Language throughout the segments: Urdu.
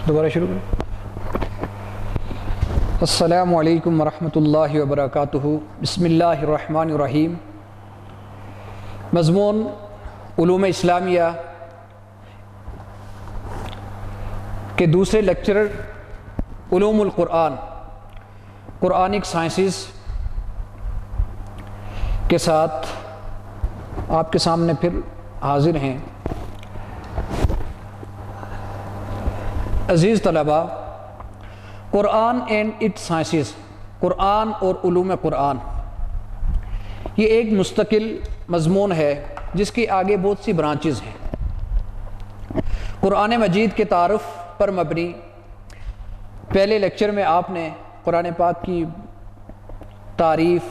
دوبارہ شروع کریں۔ السلام علیکم ورحمۃ اللہ وبرکاتہ۔ بسم اللہ الرحمن الرحیم۔ مضمون علوم اسلامیہ کے دوسرے لیکچر علوم القرآن، قرآنک سائنسز کے ساتھ آپ کے سامنے پھر حاضر ہیں۔ عزیز طلباء، قرآن اینڈ اٹ سائنسز، قرآن اور علوم قرآن، یہ ایک مستقل مضمون ہے جس کی آگے بہت سی برانچز ہیں۔ قرآن مجید کے تعارف پر مبنی پہلے لیکچر میں آپ نے قرآن پاک کی تعریف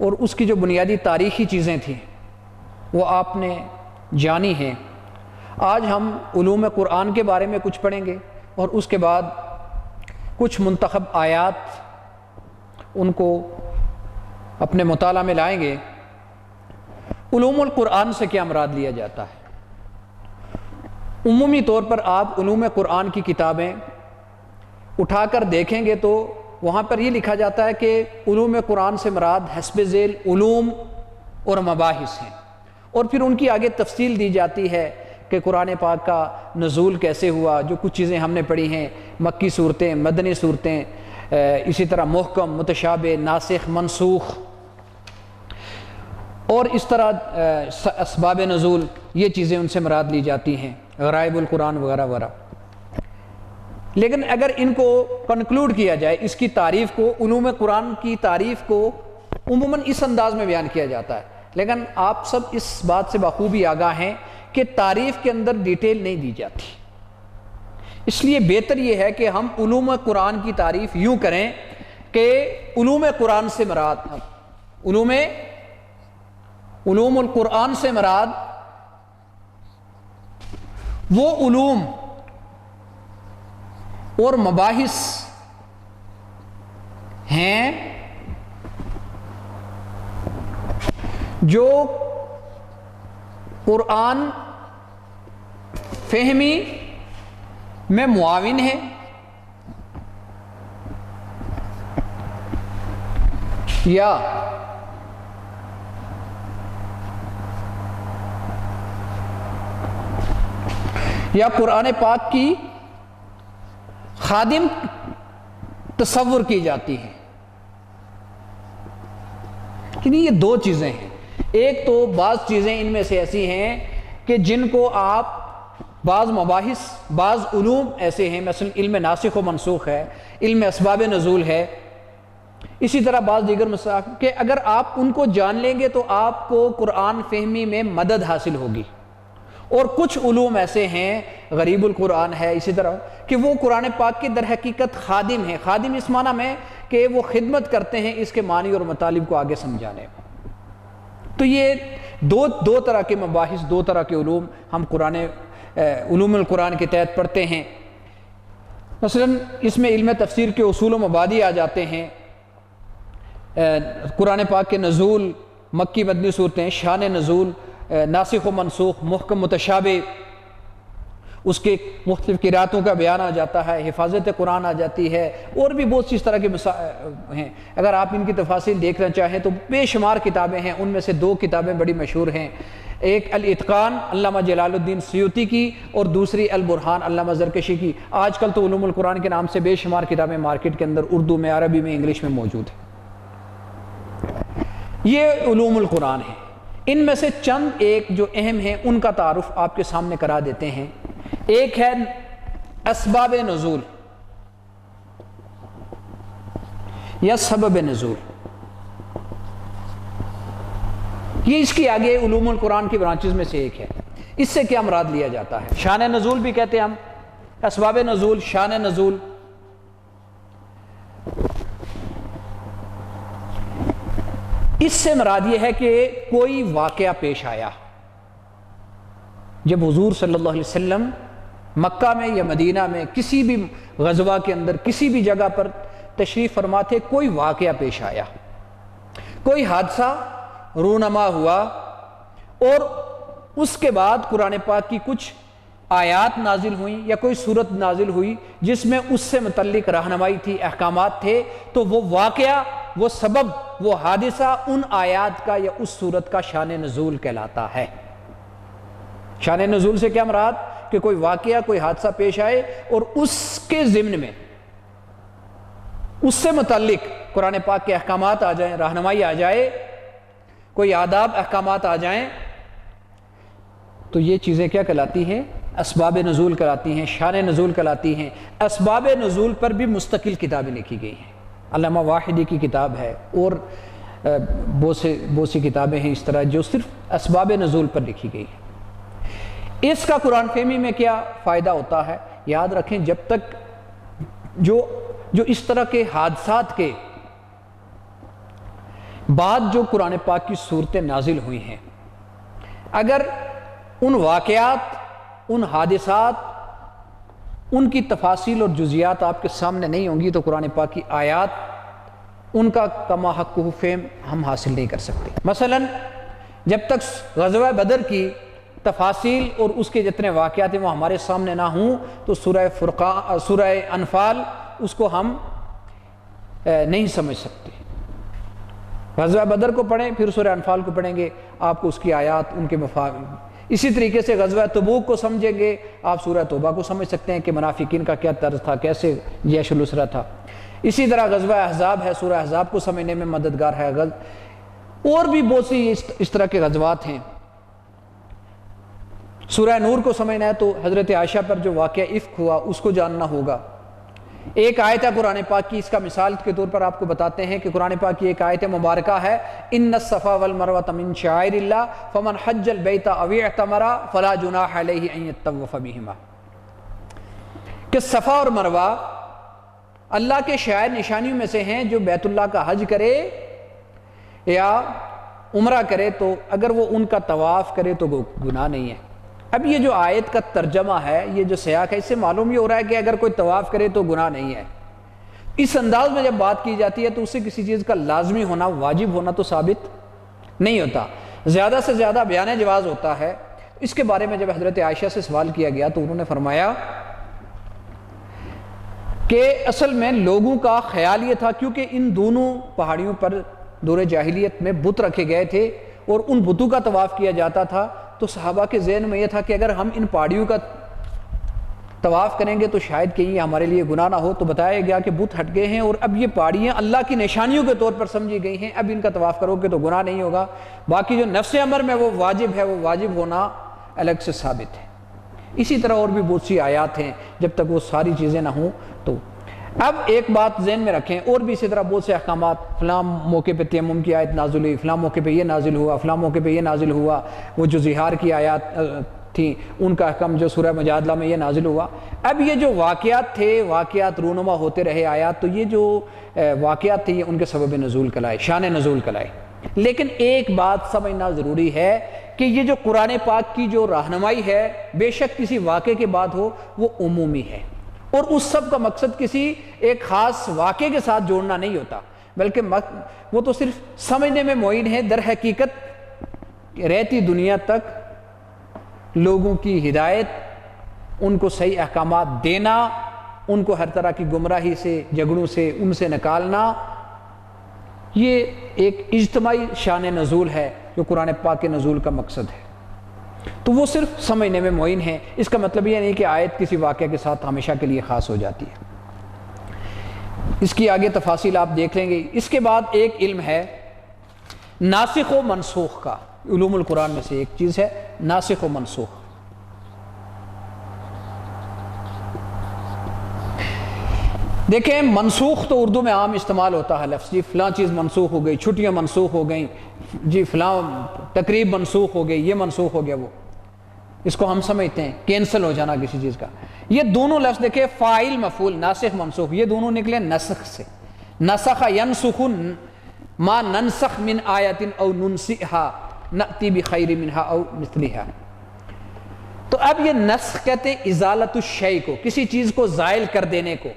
اور اس کی جو بنیادی تاریخی چیزیں تھیں وہ آپ نے جانی ہیں۔ آج ہم علوم قرآن کے بارے میں کچھ پڑھیں گے اور اس کے بعد کچھ منتخب آیات ان کو اپنے مطالعہ میں لائیں گے۔ علوم القرآن سے کیا مراد لیا جاتا ہے؟ عمومی طور پر آپ علوم قرآن کی کتابیں اٹھا کر دیکھیں گے تو وہاں پر یہ لکھا جاتا ہے کہ علوم قرآن سے مراد حسب ذیل علوم اور مباحث ہیں، اور پھر ان کی آگے تفصیل دی جاتی ہے کہ قرآن پاک کا نزول کیسے ہوا، جو کچھ چیزیں ہم نے پڑھی ہیں، مکی صورتیں، مدنی صورتیں، اسی طرح محکم، متشابہ، ناسخ، منسوخ، اور اس طرح اسباب نزول، یہ چیزیں ان سے مراد لی جاتی ہیں، غرائب القرآن وغیرہ وغیرہ۔ لیکن اگر ان کو کنکلوڈ کیا جائے، اس کی تعریف کو، علوم قرآن کی تعریف کو عموماً اس انداز میں بیان کیا جاتا ہے، لیکن آپ سب اس بات سے بخوبی آگاہ ہیں کہ تعریف کے اندر ڈیٹیل نہیں دی جاتی۔ اس لیے بہتر یہ ہے کہ ہم علوم قرآن کی تعریف یوں کریں کہ علوم قرآن سے مراد، علوم القرآن سے مراد وہ علوم اور مباحث ہیں جو قرآن فہمی میں معاون ہے یا قرآن پاک کی خادم تصور کی جاتی ہے۔ یعنی یہ دو چیزیں ہیں۔ ایک تو بعض چیزیں ان میں سے ایسی ہیں کہ جن کو آپ بعض مباحث، بعض علوم ایسے ہیں، مثلا علم ناسخ و منسوخ ہے، علم اسباب نزول ہے، اسی طرح بعض دیگر مسائل کہ اگر آپ ان کو جان لیں گے تو آپ کو قرآن فہمی میں مدد حاصل ہوگی۔ اور کچھ علوم ایسے ہیں، غریب القرآن ہے، اسی طرح کہ وہ قرآن پاک کی در حقیقت خادم ہیں۔ خادم اس معنی میں کہ وہ خدمت کرتے ہیں اس کے معنی اور مطالب کو آگے سمجھانے میں۔ تو یہ دو طرح کے مباحث، دو طرح کے علوم ہم علوم القرآن کے تحت پڑھتے ہیں۔ مثلا اس میں علم تفسیر کے اصول و مبادی آ جاتے ہیں، قرآن پاک کے نزول، مکی مدنی صورتیں، شان نزول، ناسخ و منسوخ، محکم متشابہ، اس کے مختلف قراتوں کا بیان آ جاتا ہے، حفاظت قرآن آ جاتی ہے، اور بھی بہت سی اس طرح کے ہیں۔ اگر آپ ان کی تفاصیل دیکھنا چاہیں تو بے شمار کتابیں ہیں، ان میں سے دو کتابیں بڑی مشہور ہیں، ایک الاتقان علامہ جلال الدین سیوطی کی، اور دوسری البرہان علامہ زرکشی کی۔ آج کل تو علوم القرآن کے نام سے بے شمار کتابیں مارکیٹ کے اندر اردو میں، عربی میں، انگلش میں موجود ہیں۔ یہ علوم القرآن ہیں۔ ان میں سے چند ایک جو اہم ہیں ان کا تعارف آپ کے سامنے کرا دیتے ہیں۔ ایک ہے اسباب نزول یا سبب نزول، یہ اس کی آگے علوم القرآن کی برانچز میں سے ایک ہے۔ اس سے کیا مراد لیا جاتا ہے؟ شان نزول بھی کہتے ہیں ہم، اسباب نزول، شان نزول۔ اس سے مراد یہ ہے کہ کوئی واقعہ پیش آیا، جب حضور صلی اللہ علیہ وسلم مکہ میں یا مدینہ میں کسی بھی غزوہ کے اندر کسی بھی جگہ پر تشریف فرما تھے، کوئی واقعہ پیش آیا، کوئی حادثہ رونما ہوا، اور اس کے بعد قرآن پاک کی کچھ آیات نازل ہوئیں یا کوئی صورت نازل ہوئی جس میں اس سے متعلق رہنمائی تھی، احکامات تھے، تو وہ واقعہ، وہ سبب، وہ حادثہ ان آیات کا یا اس صورت کا شان نزول کہلاتا ہے۔ شان نزول سے کیا مراد؟ کہ کوئی واقعہ، کوئی حادثہ پیش آئے اور اس کے ضمن میں اس سے متعلق قرآن پاک کے احکامات آ جائیں، رہنمائی آ جائے، کوئی آداب احکامات آ جائیں، تو یہ چیزیں کیا کہلاتی ہیں؟ اسباب نزول کہلاتی ہیں، شان نزول کہلاتی ہیں۔ اسباب نزول پر بھی مستقل کتابیں لکھی گئی ہیں، علامہ واحدی کی کتاب ہے اور بہت سی کتابیں ہیں اس طرح جو صرف اسباب نزول پر لکھی گئی ہیں۔ اس کا قرآن فہمی میں کیا فائدہ ہوتا ہے؟ یاد رکھیں، جب تک جو اس طرح کے حادثات کے بعد جو قرآن پاک کی صورتیں نازل ہوئی ہیں، اگر ان واقعات، ان حادثات، ان کی تفاصیل اور جزیات آپ کے سامنے نہیں ہوں گی تو قرآن پاک کی آیات ان کا کما حق فہم ہم حاصل نہیں کر سکتے۔ مثلا جب تک غزوہ بدر کی تفاصیل اور اس کے جتنے واقعات ہیں وہ ہمارے سامنے نہ ہوں تو سورہ انفال اس کو ہم نہیں سمجھ سکتے۔ غزوہ بدر کو پڑھیں پھر سورہ انفال کو پڑھیں گے، آپ کو اس کی آیات، ان کے مفاہیم۔ اسی طریقے سے غزوہ تبوک کو سمجھیں گے، آپ سورہ توبہ کو سمجھ سکتے ہیں کہ منافقین کا کیا طرز تھا، کیسے جیش الاسرہ تھا۔ اسی طرح غزوہ احزاب ہے، سورہ احزاب کو سمجھنے میں مددگار ہے۔ اور بھی بہت سی اس طرح کے غزوات ہیں۔ سورہ نور کو سمجھنا ہے تو حضرت عائشہ پر جو واقعہ افک ہوا اس کو جاننا ہوگا۔ ایک آیت ہے قرآن پاک کی، اس کا مثال کے طور پر آپ کو بتاتے ہیں کہ قرآن پاک کی ایک آیت مبارکہ ہے، ان الصفا والمروۃ من شعائر اللہ فمن حج البیت او اعتمر فلا جناح علیہ ان یطوف بہما، کہ صفا اور مروہ اللہ کے شعائر نشانیوں میں سے ہیں، جو بیت اللہ کا حج کرے یا عمرہ کرے تو اگر وہ ان کا طواف کرے تو گناہ نہیں ہے۔ اب یہ جو آیت کا ترجمہ ہے، یہ جو سیاق ہے، اس سے معلوم یہ ہو رہا ہے کہ اگر کوئی طواف کرے تو گناہ نہیں ہے۔ اس انداز میں جب بات کی جاتی ہے تو اس سے کسی چیز کا لازمی ہونا، واجب ہونا تو ثابت نہیں ہوتا، زیادہ سے زیادہ بیان جواز ہوتا ہے۔ اس کے بارے میں جب حضرت عائشہ سے سوال کیا گیا تو انہوں نے فرمایا کہ اصل میں لوگوں کا خیال یہ تھا، کیونکہ ان دونوں پہاڑیوں پر دور جاہلیت میں بت رکھے گئے تھے اور ان بتوں کا طواف کیا جاتا تھا، تو صحابہ کے ذہن میں یہ تھا کہ اگر ہم ان پہاڑیوں کا طواف کریں گے تو شاید کہ یہ ہمارے لیے گناہ نہ ہو۔ تو بتایا گیا کہ بت ہٹ گئے ہیں اور اب یہ پہاڑیاں اللہ کی نشانیوں کے طور پر سمجھی گئی ہیں، اب ان کا طواف کرو گے تو گناہ نہیں ہوگا۔ باقی جو نفس امر میں وہ واجب ہے، وہ واجب ہونا الگ سے ثابت ہے۔ اسی طرح اور بھی بہت سی آیات ہیں، جب تک وہ ساری چیزیں نہ ہوں تو۔ اب ایک بات ذہن میں رکھیں، اور بھی اسی طرح بہت سے احکامات، فلاں موقع پہ تیمم کی آیت نازل ہوئی، فلاں موقع پہ یہ نازل ہوا، فلاں موقع پہ یہ نازل ہوا، وہ جو زہار کی آیات تھیں ان کا حکم جو سورہ مجادلہ میں یہ نازل ہوا۔ اب یہ جو واقعات تھے، واقعات رونما ہوتے رہے آیات، تو یہ جو واقعات تھے یہ ان کے سبب نزول کلائے، شان نزول کلائے۔ لیکن ایک بات سمجھنا ضروری ہے کہ یہ جو قرآن پاک کی جو رہنمائی ہے، بے شک کسی واقعے کے بعد ہو، وہ عمومی ہے، اور اس سب کا مقصد کسی ایک خاص واقعے کے ساتھ جوڑنا نہیں ہوتا، بلکہ وہ تو صرف سمجھنے میں معین ہے۔ در حقیقت رہتی دنیا تک لوگوں کی ہدایت، ان کو صحیح احکامات دینا، ان کو ہر طرح کی گمراہی سے، جھگڑوں سے، ان سے نکالنا، یہ ایک اجتماعی شان نزول ہے جو قرآن پاک کے نزول کا مقصد ہے۔ تو وہ صرف سمجھنے میں معین ہے، اس کا مطلب یہ نہیں کہ آیت کسی واقعے کے ساتھ ہمیشہ کے لیے خاص ہو جاتی ہے۔ اس کی آگے تفاصیل آپ دیکھ لیں گے۔ اس کے بعد ایک علم ہے ناسخ و منسوخ کا، علوم القرآن میں سے ایک چیز ہے ناسخ و منسوخ۔ دیکھیں، منسوخ تو اردو میں عام استعمال ہوتا ہے لفظ، جی فلاں چیز منسوخ ہو گئی، چھٹیاں منسوخ ہو گئیں، جی فلاں تقریب منسوخ ہو گئی، یہ منسوخ ہو گیا، وہ اس کو ہم سمجھتے ہیں کینسل ہو جانا کسی چیز کا۔ یہ دونوں لفظ دیکھیں، فاعل مفعول، ناسخ منسوخ، یہ دونوں نکلے نسخ سے۔ نسخ ینسخ ما ننسخ من آیت او ننسئها نأتی بخیر منها او مثلها۔ تو اب یہ نسخ کہتے ہیں ازالت الشیء کو، کسی چیز کو زائل کر دینے کو۔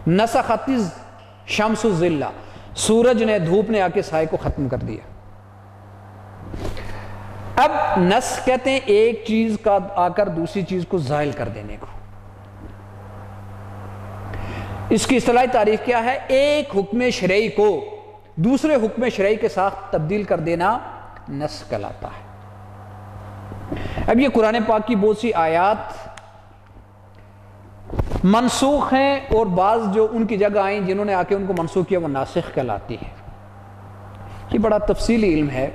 نسخت الشمس الظل، سورج نے، دھوپ نے آ کے سائے کو ختم کر دیا۔ اب نسخ کہتے ہیں ایک چیز کا آ کر دوسری چیز کو زائل کر دینے کو. اس کی اصطلاحی تعریف کیا ہے؟ ایک حکم شرعی کو دوسرے حکم شرعی کے ساتھ تبدیل کر دینا نسخ کہلاتا ہے. اب یہ قرآن پاک کی بہت سی آیات منسوخ ہیں اور بعض جو ان کی جگہ آئیں جنہوں نے آ کے ان کو منسوخ کیا وہ ناسخ کہلاتی ہے. یہ بڑا تفصیلی علم ہے.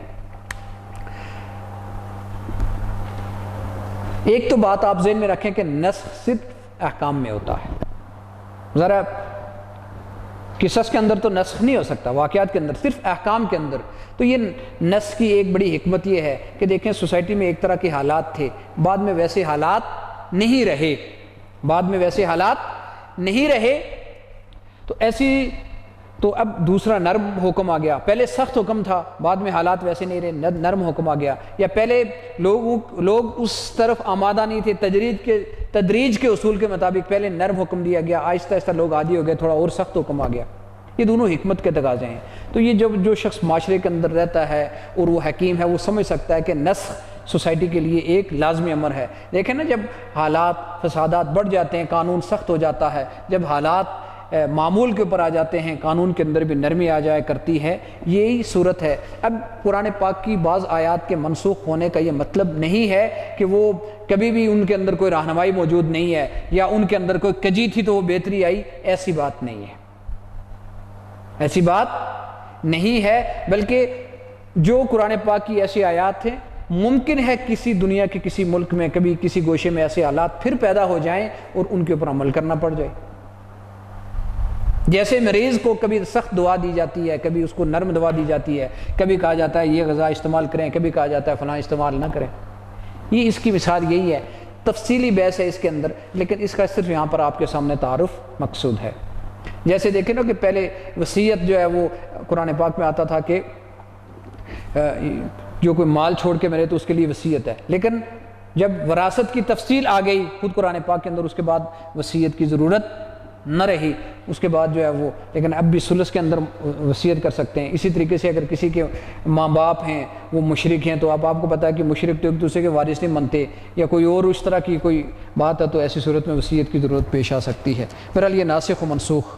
ایک تو بات آپ ذہن میں رکھیں کہ نسخ صرف احکام میں ہوتا ہے. ذرا قصص کے اندر تو نسخ نہیں ہو سکتا، واقعات کے اندر، صرف احکام کے اندر. تو یہ نسخ کی ایک بڑی حکمت یہ ہے کہ دیکھیں سوسائٹی میں ایک طرح کے حالات تھے، بعد میں ویسے حالات نہیں رہے، تو ایسی تو اب دوسرا نرم حکم آ گیا. پہلے سخت حکم تھا، بعد میں حالات ویسے نہیں رہے، نرم حکم آ گیا. یا پہلے لوگ اس طرف آمادہ نہیں تھے، تدریج کے اصول کے مطابق پہلے نرم حکم دیا گیا، آہستہ آہستہ لوگ عادی ہو گئے، تھوڑا اور سخت حکم آ گیا. یہ دونوں حکمت کے تقاضے ہیں. تو یہ جو شخص معاشرے کے اندر رہتا ہے اور وہ حکیم ہے، وہ سمجھ سکتا ہے کہ نسخ سوسائٹی کے لیے ایک لازمی امر ہے. دیکھیں نا، جب حالات فسادات بڑھ جاتے ہیں قانون سخت ہو جاتا ہے، جب حالات معمول کے اوپر آ جاتے ہیں قانون کے اندر بھی نرمی آ جائے کرتی ہے. یہی صورت ہے. اب قرآن پاک کی بعض آیات کے منسوخ ہونے کا یہ مطلب نہیں ہے کہ وہ کبھی بھی ان کے اندر کوئی رہنمائی موجود نہیں ہے یا ان کے اندر کوئی کجی تھی تو وہ بہتری آئی. ایسی بات نہیں ہے، ایسی بات نہیں ہے. بلکہ جو قرآن پاک کی ایسی آیات ہیں، ممکن ہے کسی دنیا کے کسی ملک میں کبھی کسی گوشے میں ایسے حالات پھر پیدا ہو جائیں اور ان کے اوپر عمل کرنا پڑ جائے. جیسے مریض کو کبھی سخت دوا دی جاتی ہے، کبھی اس کو نرم دوا دی جاتی ہے، کبھی کہا جاتا ہے یہ غذا استعمال کریں، کبھی کہا جاتا ہے فلاں استعمال نہ کریں. یہ اس کی مثال یہی ہے. تفصیلی بحث ہے اس کے اندر، لیکن اس کا صرف یہاں پر آپ کے سامنے تعارف مقصود ہے. جیسے دیکھیں نا کہ پہلے وصیت جو ہے وہ قرآن پاک میں آتا تھا کہ جو کوئی مال چھوڑ کے مرے تو اس کے لیے وصیت ہے. لیکن جب وراثت کی تفصیل آ گئی خود قرآن پاک کے اندر، اس کے بعد وصیت کی ضرورت نہ رہی. اس کے بعد جو ہے وہ لیکن اب بھی ثلث کے اندر وصیت کر سکتے ہیں. اسی طریقے سے اگر کسی کے ماں باپ ہیں وہ مشرک ہیں تو آپ کو پتہ ہے کہ مشرک تو ایک دوسرے کے وارث نہیں بنتے، یا کوئی اور اس طرح کی کوئی بات ہے تو ایسی صورت میں وصیت کی ضرورت پیش آ سکتی ہے. بہرحال یہ ناسخ و منسوخ.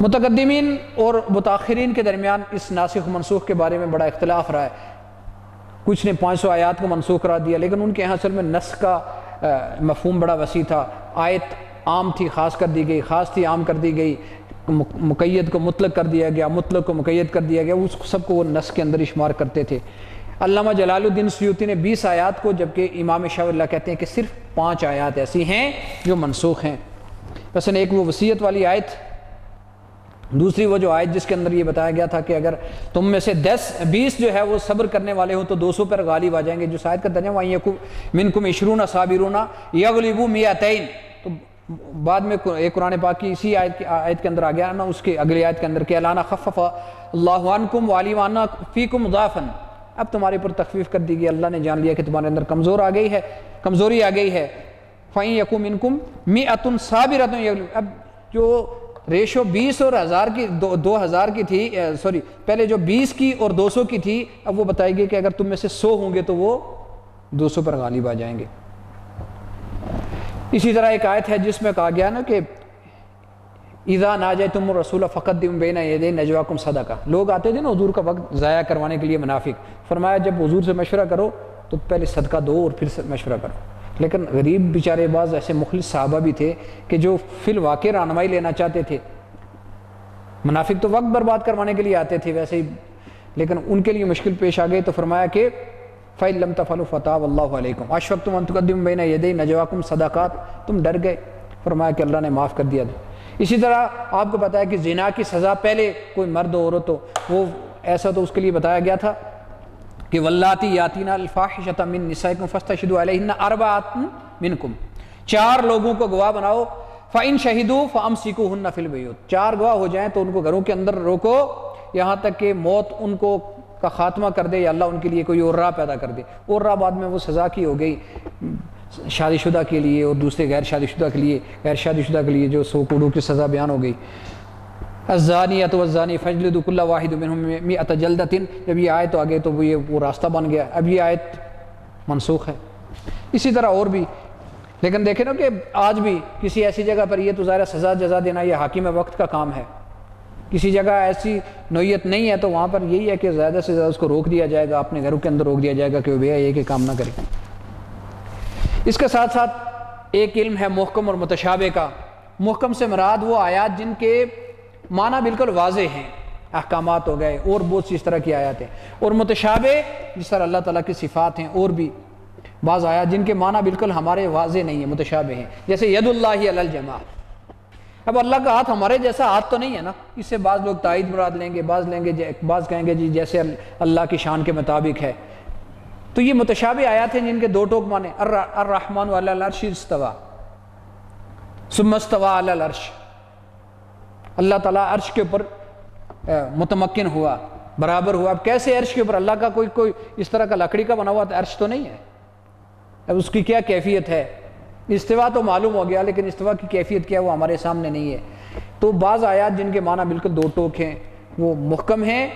متقدمین اور متاخرین کے درمیان اس ناسخ و منسوخ کے بارے میں بڑا اختلاف رہا ہے. کچھ نے 500 آیات کو منسوخ کرا دیا، لیکن ان کے یہاں اصل میں نسخ کا مفہوم بڑا وسیع تھا. آیت عام تھی خاص کر دی گئی، خاص تھی عام کر دی گئی، مقید کو مطلق کر دیا گیا، مطلق کو مقید کر دیا گیا. اس سب کو وہ نسخ کے اندر شمار کرتے تھے. علامہ جلال الدین سیوطی نے 20 آیات کو، جبکہ امام شاہ اللہ کہتے ہیں کہ صرف 5 آیات ایسی ہیں جو منسوخ ہیں. مثلا ایک وہ وصیت والی آیت، دوسری وہ جو آیت جس کے اندر یہ بتایا گیا تھا کہ اگر تم میں سے 20 جو ہے وہ صبر کرنے والے ہوں تو 200 پر غالب آ جائیں گے. جو آیت کا ترجمہ وہیں منکم 20 صابرون یغلبوا 200. تو بعد میں ایک قرآن پاک کی اسی آیت کے اندر آ گیا نا، اس کے اگلی آیت کے اندر کہ الانا خفف اللہ عنکم وعلم ان فیکم ضعفا. اب تمہارے پر تخفیف کر دی گئی، اللہ نے جان لیا کہ تمہارے اندر کمزوری آ گئی ہے. فَإِن يَكُن مِّنكُم 100 صَابِرَةٌ يَغْلِبُوا. اب جو ریشو 20 اور 1000 کی 2000 کی تھی، پہلے جو 20 کی اور 200 کی تھی، اب وہ بتائی گئی کہ اگر تم میں سے 100 ہوں گے تو وہ 200 پر غالب آ جائیں گے. اسی طرح ایک آیت ہے جس میں کہا گیا نا کہ اذا ناجیتم الرسول فقدموا بین یدی نجواکم صدقہ. لوگ آتے تھے نا حضور کا وقت ضائع کروانے کے لیے منافق، فرمایا جب حضور سے مشورہ کرو تو پہلے صدقہ دو اور پھر مشورہ کرو. لیکن غریب بیچارے بعض ایسے مخلص صحابہ بھی تھے کہ جو فی الواقع رہنمائی لینا چاہتے تھے. منافق تو وقت برباد کروانے کے لیے آتے تھے ویسے ہی، لیکن ان کے لیے مشکل پیش آ گئی تو فرمایا کہ فَإِن لَمْ تَفْعَلُوا فَتَابَ اللَّهُ عَلَيْكُمْ أَشْفَقْتُمْ أَن تُقَدِّمُوا بَيْنَ يَدَيْ نَجْوَاكُمْ صَدَقَاتٍ. تم ڈر گئے، فرمایا کہ اللہ نے معاف کر دیا. اسی طرح آپ کو پتہ ہے کہ زنا کی سزا پہلے کوئی مرد ہو عورت ہو وہ ایسا تو اس کے لیے بتایا گیا تھا کہ واللاتی یاتین الفاحشۃ من نسائکم فاستشہدوا علیہن 4 منکم. 4 لوگوں کو گواہ بناؤ. فإن شہدوا فامسکوہن فی البیوت. 4 گواہ ہو جائیں تو ان کو گھروں کے اندر روکو یہاں تک کہ موت ان کو کا خاتمہ کر دے یا اللہ ان کے لیے کوئی اور راہ پیدا کر دے. اور راہ بعد میں وہ سزا کی ہو گئی شادی شدہ کے لیے اور دوسرے غیر شادی شدہ کے لیے جو 100 کوڑوں کی سزا بیان ہو گئی. الزانیۃ والزانی فاجلدوا کل واحد منہم مئۃ جلدۃ، جب یہ آیت تو آگے تو وہ راستہ بن گیا، اب یہ آیت منسوخ ہے۔ اسی طرح اور بھی، لیکن دیکھیں نا کہ آج بھی کسی ایسی جگہ پر یہ تو ظاہر سزا جزا دینا یہ حاکم وقت کا کام ہے، کسی جگہ ایسی نوعیت نہیں ہے تو وہاں پر یہی ہے کہ زیادہ سے زیادہ اس کو روک دیا جائے گا، اپنے گھروں کے اندر روک دیا جائے گا کہ وہ بھیا یہ کہ کام نہ کرے۔ اس کے ساتھ ساتھ ایک علم ہے محکم اور متشابہ کا۔ محکم سے مراد وہ آیات جن کے معنی بالکل واضح ہیں، احکامات ہو گئے اور بہت سی اس طرح کی آیات ہیں، اور متشابہ جس طرح اللہ تعالیٰ کی صفات ہیں اور بھی بعض آیات جن کے معنی بالکل ہمارے واضح نہیں ہیں، متشابہ ہیں، جیسے ید اللہ علی الجماع۔ اب اللہ کا ہاتھ ہمارے جیسا ہاتھ تو نہیں ہے نا، اس سے بعض لوگ تائید مراد لیں گے، بعض کہیں گے جی جیسے اللہ کی شان کے مطابق ہے۔ تو یہ متشابہ آیات ہیں جن کے دو ٹوک معنی، الرحمن علی العرش استوى ثم استوى علی العرش، اللہ تعالیٰ عرش کے اوپر متمکن ہوا، برابر ہوا۔ اب کیسے عرش کے اوپر؟ اللہ کا کوئی اس طرح کا لکڑی کا بنا ہوا عرش تو نہیں ہے، اب اس کی کیا کیفیت ہے؟ استوا تو معلوم ہو گیا، لیکن استوا کی کیفیت کیا وہ ہمارے سامنے نہیں ہے۔ تو بعض آیات جن کے معنی بالکل دو ٹوک ہیں وہ محکم ہیں،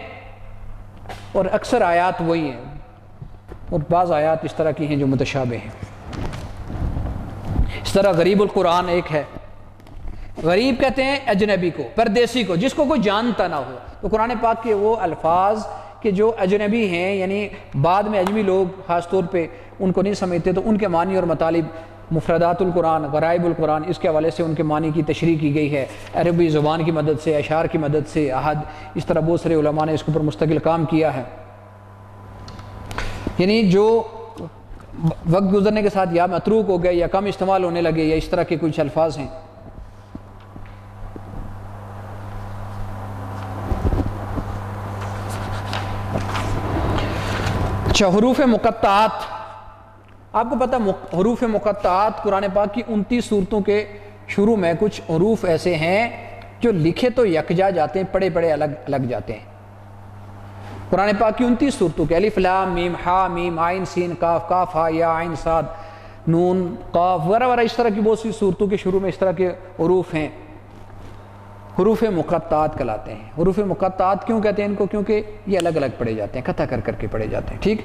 اور اکثر آیات وہی ہیں، اور بعض آیات اس طرح کی ہیں جو متشابہ ہیں۔ اس طرح غریب القرآن ایک ہے، غریب کہتے ہیں اجنبی کو، پردیسی کو، جس کو کوئی جانتا نہ ہو۔ تو قرآن پاک کے وہ الفاظ کہ جو اجنبی ہیں، یعنی بعد میں اجمی لوگ خاص طور پہ ان کو نہیں سمجھتے، تو ان کے معنی اور مطالب، مفردات القرآن، غرائب القرآن، اس کے حوالے سے ان کے معنی کی تشریح کی گئی ہے، عربی زبان کی مدد سے، اشعار کی مدد سے، احد، اس طرح بہت سارے علماء نے اس کے اوپر مستقل کام کیا ہے۔ یعنی جو وقت گزرنے کے ساتھ یا متروک ہو گئے یا کم استعمال ہونے لگے، یا اس طرح کے کچھ الفاظ ہیں۔ اچھا، حروف مقطعات، آپ کو پتہ حروف مقطعات قرآن پاک کی 29 صورتوں کے شروع میں کچھ حروف ایسے ہیں جو لکھے تو یکجا جاتے ہیں، پڑھے پڑھے الگ الگ جاتے ہیں۔ قرآن پاک کی 29 صورتوں کے الف لام میم ہا میم عین سین کاف، کاف ہا یا عین صاد نون قاف وغیرہ وغیرہ، اس طرح کی بہت سی صورتوں کے شروع میں اس طرح کے حروف ہیں، حروف مقطعات کہلاتے ہیں۔ حروف مقطعات کیوں کہتے ہیں ان کو؟ کیونکہ یہ الگ الگ پڑھے جاتے ہیں، قطع کر کر کے پڑھے جاتے ہیں، ٹھیک؟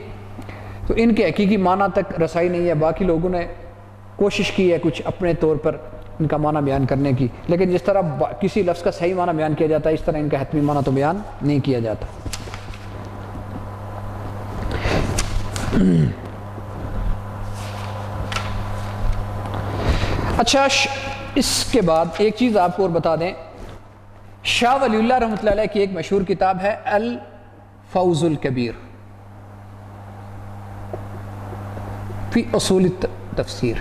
تو ان کے حقیقی معنی تک رسائی نہیں ہے، باقی لوگوں نے کوشش کی ہے کچھ اپنے طور پر ان کا معنی بیان کرنے کی، لیکن جس طرح کسی لفظ کا صحیح معنی بیان کیا جاتا ہے، اس طرح ان کا حتمی معنی تو بیان نہیں کیا جاتا۔ اچھا، اس کے بعد ایک چیز آپ کو اور بتا دیں، شاہ ولی اللہ رحمۃ اللہ علیہ کی ایک مشہور کتاب ہے الفوز الکبیر فی اصول التفسیر۔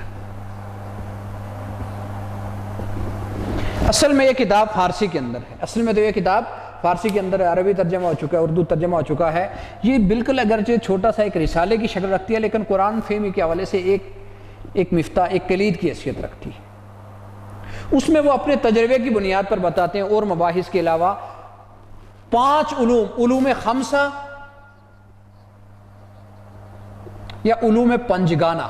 اصل میں یہ کتاب فارسی کے اندر ہے، اصل میں تو یہ کتاب فارسی کے اندر عربی ترجمہ ہو چکا ہے، اردو ترجمہ ہو چکا ہے۔ یہ بالکل اگرچہ چھوٹا سا ایک رسالے کی شکل رکھتی ہے، لیکن قرآن فہمی کے حوالے سے ایک مفتاح، ایک کلید کی حیثیت رکھتی ہے۔ اس میں وہ اپنے تجربے کی بنیاد پر بتاتے ہیں، اور مباحث کے علاوہ 5 علوم خمسہ یا علوم پنجگانہ،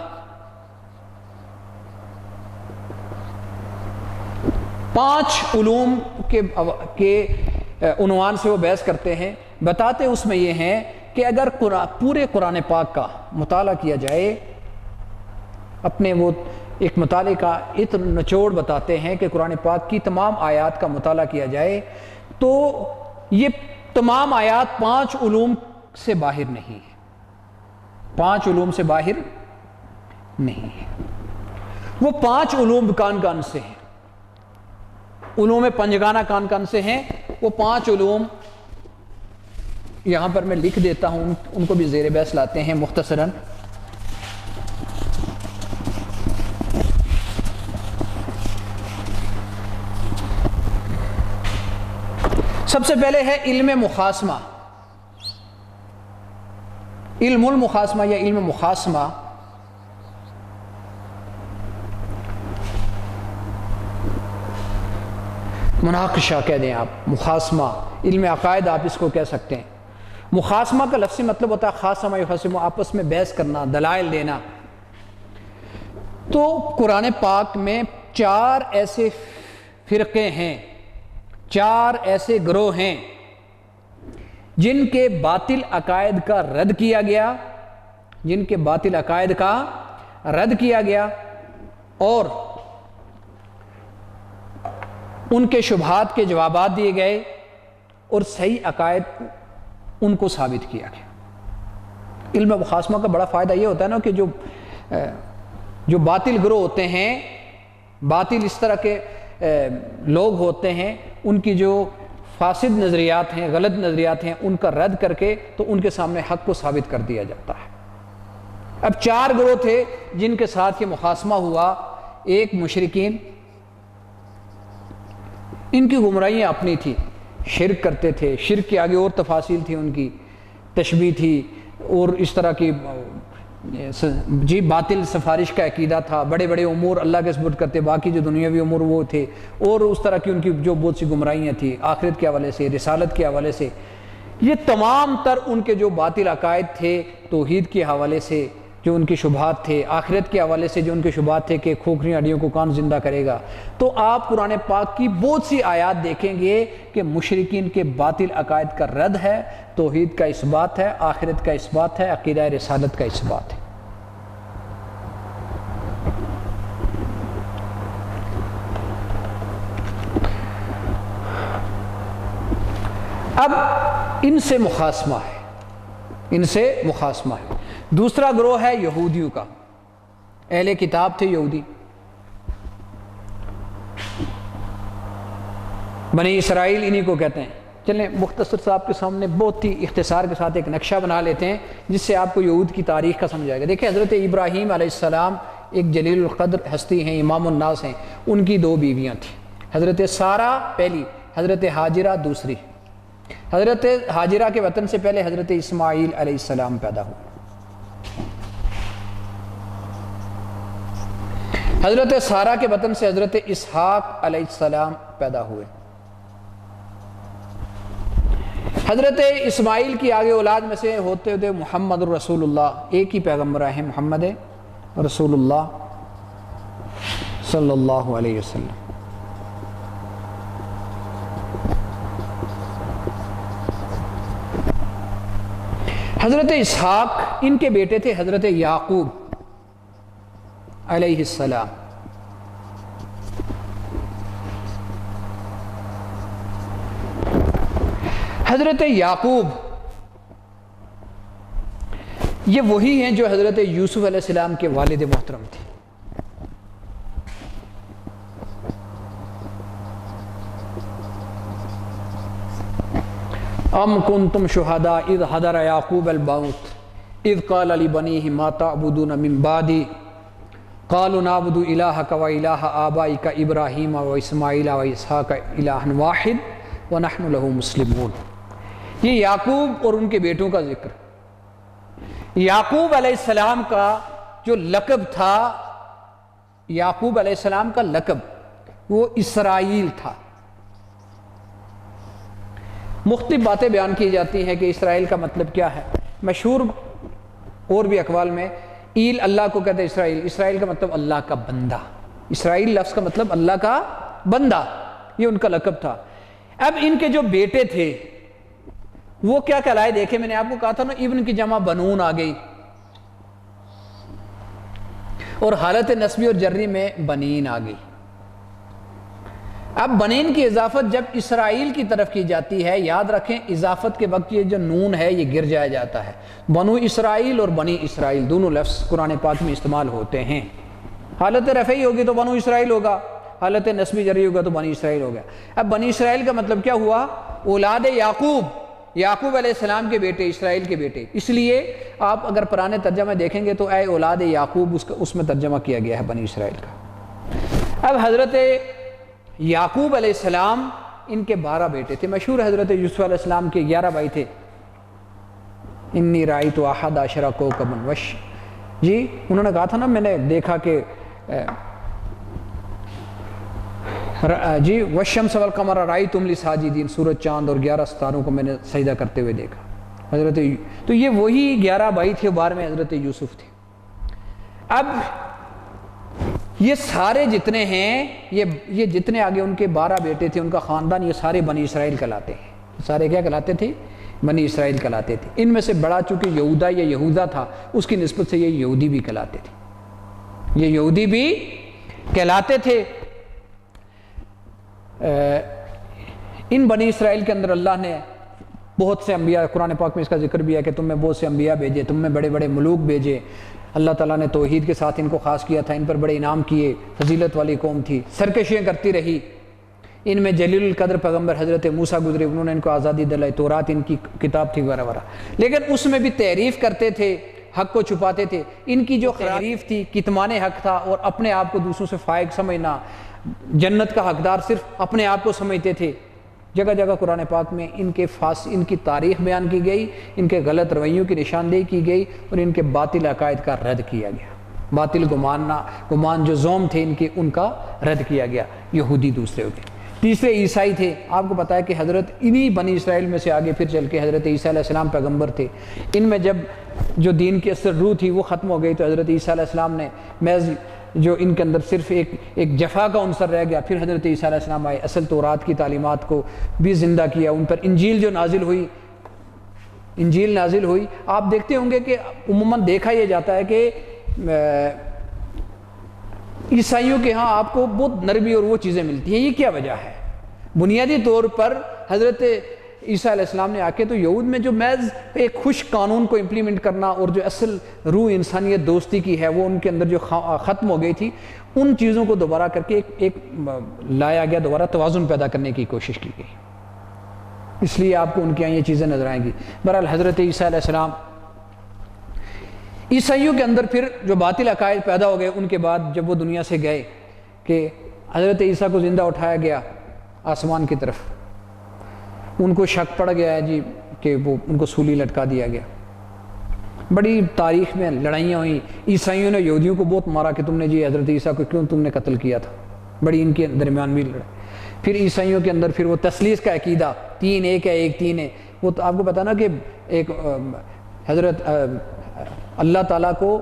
5 علوم کے عنوان سے وہ بحث کرتے ہیں۔ بتاتے اس میں یہ ہیں کہ اگر پورے قرآن پاک کا مطالعہ کیا جائے، اپنے وہ ایک مطالعے کا نچوڑ بتاتے ہیں کہ قرآن پاک کی تمام آیات کا مطالعہ کیا جائے تو یہ تمام آیات 5 علوم سے باہر نہیں ہے، 5 علوم سے باہر نہیں ہے۔ وہ 5 علوم کان کان سے ہیں، علوم پنجگانہ کان کان سے ہیں۔ وہ 5 علوم یہاں پر میں لکھ دیتا ہوں، ان کو بھی زیر بحث لاتے ہیں مختصراً۔ سب سے پہلے ہے علم مخاصمہ، علم المخاصمہ یا علم مخاصمہ۔ مناقشہ کہہ دیں آپ، مخاصمہ، علم عقائد آپ اس کو کہہ سکتے ہیں۔ مخاصمہ کا لفظی مطلب ہوتا ہے خاصمہ یخاصمہ، آپس میں بحث کرنا، دلائل دینا۔ تو قرآن پاک میں 4 ایسے فرقے ہیں 4 ایسے گروہ ہیں جن کے باطل عقائد کا رد کیا گیا، جن کے باطل عقائد کا رد کیا گیا اور ان کے شبہات کے جوابات دیے گئے اور صحیح عقائد ان کو ثابت کیا گیا۔ علم مخاصمہ کا بڑا فائدہ یہ ہوتا ہے نا کہ جو باطل گروہ ہوتے ہیں، باطل اس طرح کے لوگ ہوتے ہیں، ان کی جو فاسد نظریات ہیں، غلط نظریات ہیں، ان کا رد کر کے تو ان کے سامنے حق کو ثابت کر دیا جاتا ہے۔ اب 4 گروہ تھے جن کے ساتھ یہ مخاصمہ ہوا۔ ایک مشرکین، ان کی گمراہیاں اپنی تھی، شرک کرتے تھے، شرک کے آگے اور تفاصیل تھی، ان کی تشبیہ تھی اور اس طرح کی باطل سفارش کا عقیدہ تھا، بڑے بڑے امور اللہ کے سپرد کرتے، باقی جو دنیاوی امور وہ تھے، اور اس طرح کی ان کی جو بہت سی گمراہیاں تھیں آخرت کے حوالے سے، رسالت کے حوالے سے۔ یہ تمام تر ان کے جو باطل عقائد تھے توحید کے حوالے سے، جو ان کے شبہات تھے، آخرت کے حوالے سے جو ان کے شبہات تھے کہ کھوکھری ہڈیوں کو کون زندہ کرے گا، تو آپ قرآن پاک کی بہت سی آیات دیکھیں گے کہ مشرکین کے باطل عقائد کا رد ہے، توحید کا اثبات ہے، آخرت کا اثبات ہے، عقیدہ رسالت کا اثبات ہے۔ اب ان سے مخاصمہ ہے، ان سے مخاصمہ ہے۔ دوسرا گروہ ہے یہودیوں کا، اہل کتاب تھے یہودی، بنی اسرائیل انہی کو کہتے ہیں۔ چلیں مختصر صاحب کے سامنے بہت ہی اختصار کے ساتھ ایک نقشہ بنا لیتے ہیں جس سے آپ کو یہود کی تاریخ کا سمجھ آئے گا۔ دیکھیں حضرت ابراہیم علیہ السلام ایک جلیل القدر ہستی ہیں، امام الناس ہیں، ان کی 2 بیویاں تھیں، حضرت سارہ پہلی، حضرت حاجرہ دوسری۔ حضرت حاجرہ کے وطن سے پہلے حضرت اسماعیل علیہ السلام پیدا ہوئے۔ حضرت سارہ کے وطن سے حضرت اسحاق علیہ السلام پیدا ہوئے۔ حضرت اسماعیل کی آگے اولاد میں سے ہوتے ہوتے محمد رسول اللہ، ایک ہی پیغمبر ہے محمد رسول اللہ صلی اللہ علیہ وسلم۔ حضرت اسحاق، ان کے بیٹے تھے حضرت یعقوب علیہ السلام۔ حضرت یعقوب یہ وہی ہیں جو حضرت یوسف علیہ السلام کے والد محترم تھے۔ ام کنتم شہداء اذ حضر یعقوب الموت اذ قال لبنیہ ما تعبدون من بعدی قالوا نعبد الہک و الہ آبائک ابراہیم و اسماعیل و اسحاق الہا واحد ونحن لہ مسلمون۔ یہ یعقوب اور ان کے بیٹوں کا ذکر۔ یعقوب علیہ السلام کا جو لقب تھا، یعقوب علیہ السلام کا لقب وہ اسرائیل تھا۔ مختلف باتیں بیان کی جاتی ہیں کہ اسرائیل کا مطلب کیا ہے۔ مشہور اور بھی اقوال میں ایل اللہ کو کہتے ہیں اسرائیل، اسرائیل کا مطلب اللہ کا بندہ، اسرائیل لفظ کا مطلب اللہ کا بندہ، یہ ان کا لقب تھا۔ اب ان کے جو بیٹے تھے وہ کیا کہلائے، دیکھیں میں نے آپ کو کہا تھا نا ابن کی جمع بنون آ گئی اور حالت نسبی اور جری میں بنین آ گئی۔ اب بنین کی اضافت جب اسرائیل کی طرف کی جاتی ہے، یاد رکھیں اضافت کے وقت یہ جو نون ہے یہ گر جایا جاتا ہے۔ بنو اسرائیل اور بنی اسرائیل دونوں لفظ قرآن پاک میں استعمال ہوتے ہیں۔ حالت رفعی ہوگی تو بنو اسرائیل ہوگا، حالت نسبی جری ہوگا تو بنی اسرائیل ہوگا۔ اب بنی اسرائیل کا مطلب کیا ہوا، اولاد یعقوب، یعقوب علیہ السلام کے بیٹے، اسرائیل کے بیٹے۔ اس لیے آپ اگر پرانے ترجمے دیکھیں گے تو اے اولاد یعقوب اس میں ترجمہ کیا گیا ہے بنی اسرائیل کا۔ اب حضرت یعقوب علیہ السلام ان کے 12 بیٹے تھے۔ مشہور حضرت یوسف علیہ السلام کے 11 بھائی تھے۔ انی رأیت احد عشر کوکبا وش، جی انہوں نے کہا تھا نا میں نے دیکھا کہ جی والشمس والقمر رأیتم لی ساجدین، سورج چاند اور 11 ستاروں کو میں نے سجدہ کرتے ہوئے دیکھا۔ حضرت تو یہ وہی 11 بھائی تھے، 12 میں حضرت یوسف تھے۔ اب یہ سارے جتنے ہیں، یہ جتنے آگے ان کے 12 بیٹے تھے، ان کا خاندان، یہ سارے بنی اسرائیل کہلاتے ہیں۔ سارے کیا کہلاتے تھے؟ بنی اسرائیل کہلاتے تھے۔ ان میں سے بڑا چونکہ یہودا یا یہوذا تھا، اس کی نسبت سے یہ یہودی بھی کہلاتے تھے، یہ یہودی بھی کہلاتے تھے۔ ان بنی اسرائیل کے اندر اللہ نے بہت سے انبیاء، قرآن پاک میں اس کا ذکر بھی ہے کہ تم میں بہت سے انبیاء بھیجے، تم میں بڑے بڑے ملوک بھیجے۔ اللہ تعالیٰ نے توحید کے ساتھ ان کو خاص کیا تھا، ان پر بڑے انعام کیے، فضیلت والی قوم تھی، سرکشیاں کرتی رہی۔ ان میں جلیل القدر پیغمبر حضرت موسیٰ گزرے، انہوں نے ان کو آزادی دلائی، تورات ان کی کتاب تھی وغیرہ وغیرہ، لیکن اس میں بھی تعریف کرتے تھے، حق کو چھپاتے تھے۔ ان کی جو تعریف تھی کتمان حق تھا، اور اپنے آپ کو دوسروں سے فائق سمجھنا، جنت کا حقدار صرف اپنے آپ کو سمجھتے تھے۔ جگہ جگہ قرآن پاک میں ان کی تاریخ بیان کی گئی، ان کے غلط رویوں کی نشاندہی کی گئی، اور ان کے باطل عقائد کا رد کیا گیا۔ باطل گمان جو زوم تھے ان کے، ان کا رد کیا گیا۔ یہودی دوسرے ہوتے، تیسرے عیسائی تھے۔ آپ کو پتہ ہے کہ حضرت انہی بنی اسرائیل میں سے آگے پھر چل کے حضرت عیسیٰ علیہ السلام پیغمبر تھے۔ ان میں جب جو دین کی اصل روح تھی وہ ختم ہو گئی، تو حضرت عیسیٰ علیہ السلام نے محض جو ان کے اندر صرف ایک جفا کا عنصر رہ گیا، پھر حضرت عیسیٰ علیہ السلام آئے، اصل تورات کی تعلیمات کو بھی زندہ کیا، ان پر انجیل جو نازل ہوئی۔ آپ دیکھتے ہوں گے کہ عموماً دیکھا یہ جاتا ہے کہ عیسائیوں کے ہاں آپ کو بہت نرمی اور وہ چیزیں ملتی ہیں۔ یہ کیا وجہ ہے؟ بنیادی طور پر حضرت عیسیٰ علیہ السلام نے آ کے تو یہود میں جو محض ایک خوش قانون کو امپلیمنٹ کرنا اور جو اصل روح انسانیت دوستی کی ہے وہ ان کے اندر جو ختم ہو گئی تھی، ان چیزوں کو دوبارہ کر کے ایک لایا گیا، دوبارہ توازن پیدا کرنے کی کوشش کی گئی۔ اس لیے آپ کو ان کے یہاں یہ چیزیں نظر آئیں گی۔ بہرحال حضرت عیسیٰ علیہ السلام، عیسائیوں کے اندر پھر جو باطل عقائد پیدا ہو گئے ان کے بعد جب وہ دنیا سے گئے کہ حضرت عیسیٰ کو زندہ اٹھایا گیا آسمان کی طرف، ان کو شک پڑ گیا ہے جی کہ وہ ان کو سولی لٹکا دیا گیا۔ بڑی تاریخ میں لڑائیاں ہوئیں، عیسائیوں نے یہودیوں کو بہت مارا کہ تم نے جی حضرت عیسیٰ کو کیوں تم نے قتل کیا تھا، بڑی ان کے درمیان بھی لڑائی۔ پھر عیسائیوں کے اندر پھر وہ تثلیث کا عقیدہ، تین ایک ہے ایک تین ہے، وہ تو آپ کو پتہ نا کہ ایک حضرت اللہ تعالیٰ کو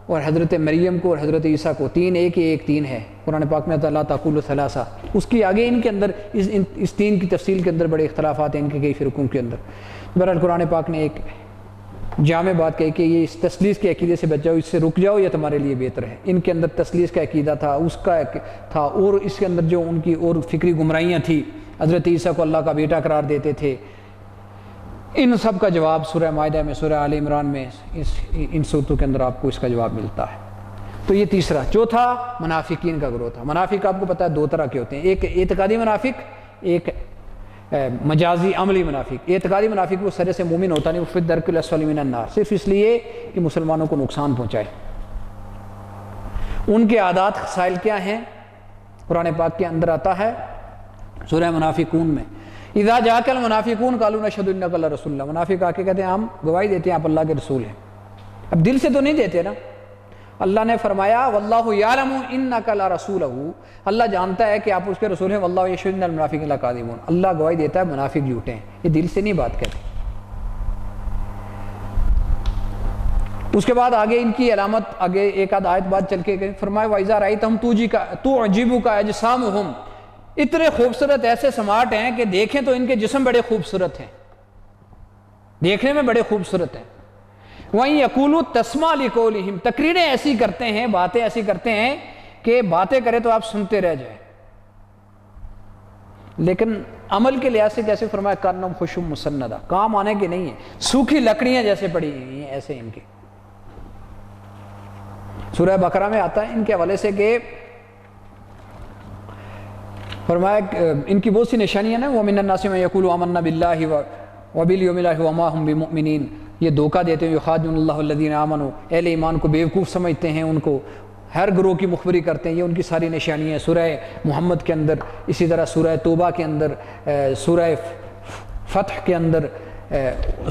اور حضرت مریم کو اور حضرت عیسیٰ کو تین ایک ایک تین ہے، قرآن پاک میں اللہ تقول ثلاثہ، اس کی آگے ان کے اندر اس تین کی تفصیل کے اندر بڑے اختلافات ہیں ان کے کئی فرقوں کے اندر۔ بہرحال قرآن پاک نے ایک جامع بات کہی کہ یہ اس تثلیث کے عقیدے سے بچ جاؤ، اس سے رک جاؤ، یہ تمہارے لیے بہتر ہے۔ ان کے اندر تثلیث کا عقیدہ تھا، اس کا تھا، اور اس کے اندر جو ان کی اور فکری گمراہیاں تھیں، حضرت عیسیٰ کو اللہ کا بیٹا قرار دیتے تھے۔ ان سب کا جواب سورہ مائدہ میں، سورہ آل عمران میں، ان صورتوں کے اندر آپ کو اس کا جواب ملتا ہے۔ تو یہ تیسرا۔ چوتھا منافقین کا گروہ تھا۔ منافق آپ کو پتہ ہے دو طرح کے ہوتے ہیں، ایک اعتقادی منافق، ایک مجازی عملی منافق۔ اعتقادی منافق وہ سرے سے مومن ہوتا نہیں، وہ فی الدرک الاسفل من النار، صرف اس لیے کہ مسلمانوں کو نقصان پہنچائے۔ ان کے عادات خصائل کیا ہیں؟ قرآن پاک کے اندر آتا ہے سورہ منافقون میں، اذا جاءک المنافقون قالوا نشهد انک لرسول اللہ، منافق آ کے کہتے ہیں ہم گواہی دیتے ہیں آپ اللہ کے رسول ہیں۔ اب دل سے تو نہیں دیتے نا۔ اللہ نے فرمایا واللہ یعلم انک لرسولہ، اللہ جانتا ہے کہ آپ اس کے رسول ہیں، واللہ یشہد ان المنافقین لکاذبون، اللہ گواہی دیتا ہے منافق جھوٹے ہیں، یہ دل سے نہیں بات کہتے۔ اس کے بعد آگے ان کی علامت، آگے ایک آدھ آیت بعد چل کے فرمایا وَإِذَا رَأَيْتَهُمْ تُعْجِبُكَ أَجْسَامُهُمْ، اتنے خوبصورت ایسے سماٹ ہیں کہ دیکھیں تو ان کے جسم بڑے خوبصورت ہیں، دیکھنے میں بڑے خوبصورت ہیں۔ وَإِن يَقُولُوا تَسْمَعْ لِقَوْلِهِمْ، تقریریں ایسی کرتے ہیں، باتیں ایسی کرتے ہیں کہ باتیں کرے تو آپ سنتے رہ جائیں، لیکن عمل کے لحاظ سے جیسے فرمایا کانہم خشب مسندہ، کام آنے کے نہیں ہیں، سوکھی لکڑیاں جیسے پڑی ہوئی ہیں ایسے ان کے۔ سورہ بقرہ میں آتا ہے ان کے حوالے سے کہ فرمایا ان کی بہت سی نشانیاں ہیں، وَمِنَ النَّاسِ مَن يَقُولُ آمَنَّا بِاللَّهِ وَبِالْيَوْمِ الْآخِرِ وَمَا هُم بِمُؤْمِنِينَ، یہ دھوکہ دیتے ہیں، یخادعون اللہ الذین آمنوا، اہل ایمان کو بیوقوف سمجھتے ہیں، ان کو ہر گروہ کی مخبری کرتے ہیں، یہ ان کی ساری نشانیاں ہیں۔ سورہ محمد کے اندر، اسی طرح سورہ توبہ کے اندر، سورہ فتح کے اندر،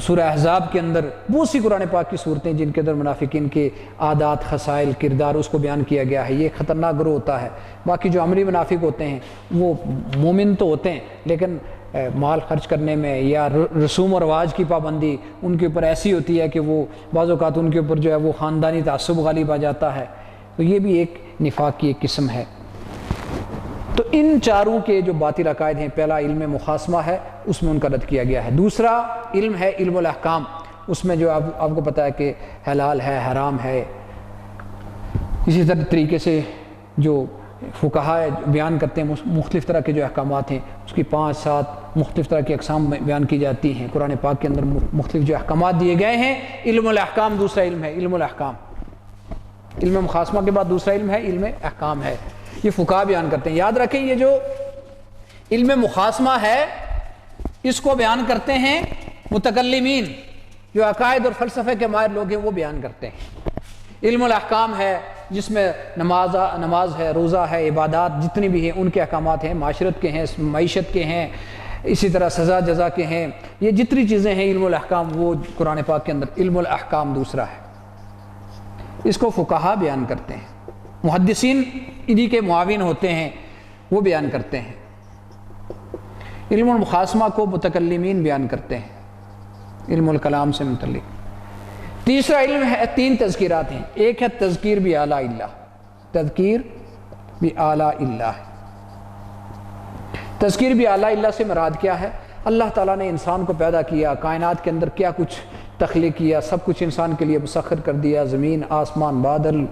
سورہ احزاب کے اندر بہت سی قرآن پاک کی صورتیں جن کے اندر منافقین کے عادات، خصائل، کردار اس کو بیان کیا گیا ہے۔ یہ خطرناک گروہ ہوتا ہے۔ باقی جو عملی منافق ہوتے ہیں وہ مومن تو ہوتے ہیں لیکن مال خرچ کرنے میں یا رسوم و رواج کی پابندی ان کے اوپر ایسی ہوتی ہے کہ وہ بعض اوقات ان کے اوپر جو ہے وہ خاندانی تعصب غالب آ جاتا ہے، تو یہ بھی ایک نفاق کی ایک قسم ہے۔ تو ان چاروں کے جو باطل عقائد ہیں، پہلا علم مخاصمہ ہے، اس میں ان کا رد کیا گیا ہے۔ دوسرا علم ہے علم الاحکام، اس میں جو آپ کو پتہ ہے کہ حلال ہے، حرام ہے، اسی طریقے سے جو فقہاء بیان کرتے ہیں مختلف طرح کے جو احکامات ہیں، اس کی 5-7 مختلف طرح کی اقسام بیان کی جاتی ہیں۔ قرآن پاک کے اندر مختلف جو احکامات دیے گئے ہیں، علم الاحکام دوسرا علم ہے، علم الاحکام۔ علم مخاصمہ کے بعد دوسرا علم ہے علم احکام ہے، یہ فقہاء بیان کرتے ہیں۔ یاد رکھیں، یہ جو علم مخاصمہ ہے اس کو بیان کرتے ہیں متکلمین، جو عقائد اور فلسفے کے ماہر لوگ ہیں وہ بیان کرتے ہیں۔ علم الاحکام ہے جس میں نماز ہے، روزہ ہے، عبادات جتنی بھی ہیں ان کے احکامات ہیں، معاشرت کے ہیں، معیشت کے ہیں، اسی طرح سزا جزا کے ہیں، یہ جتنی چیزیں ہیں علم الاحکام وہ قرآن پاک کے اندر علم الاحکام دوسرا ہے۔ اس کو فقہاء بیان کرتے ہیں، محدثین انہی کے معاون ہوتے ہیں، وہ بیان کرتے ہیں۔ علم المخاصمہ کو متکلمین بیان کرتے ہیں، علم الکلام سے متعلق۔ تیسرا علم ہے، 3 تذکیرات ہیں، ایک ہے تذکیر بآلاء اللہ، تذکیر بآلاء اللہ۔ تذکیر بآلاء اللہ سے مراد کیا ہے؟ اللہ تعالیٰ نے انسان کو پیدا کیا، کائنات کے اندر کیا کچھ تخلیق کیا، سب کچھ انسان کے لیے مسخر کر دیا، زمین، آسمان، بادل،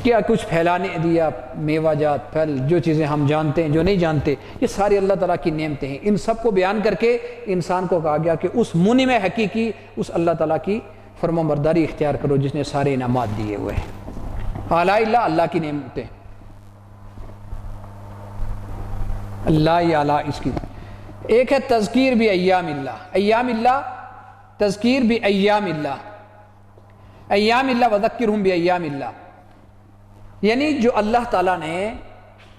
کیا کچھ پھیلانے دیا، میوہ جات، پھل، جو چیزیں ہم جانتے ہیں، جو نہیں جانتے، یہ ساری اللہ تعالیٰ کی نعمتیں ہیں۔ ان سب کو بیان کر کے انسان کو کہا گیا کہ اس منعم حقیقی، اس اللہ تعالیٰ کی فرما برداری اختیار کرو جس نے سارے انعامات دیے ہوئے ہیں۔ آلاء اللہ، اللہ کی نعمتیں، اللہ یا اعلیٰ اس کی۔ ایک ہے تذکیر بایام اللہ، ایام اللہ، تذکیر بایام اللہ، ایام اللہ وذکرہم بایام اللہ، یعنی جو اللہ تعالیٰ نے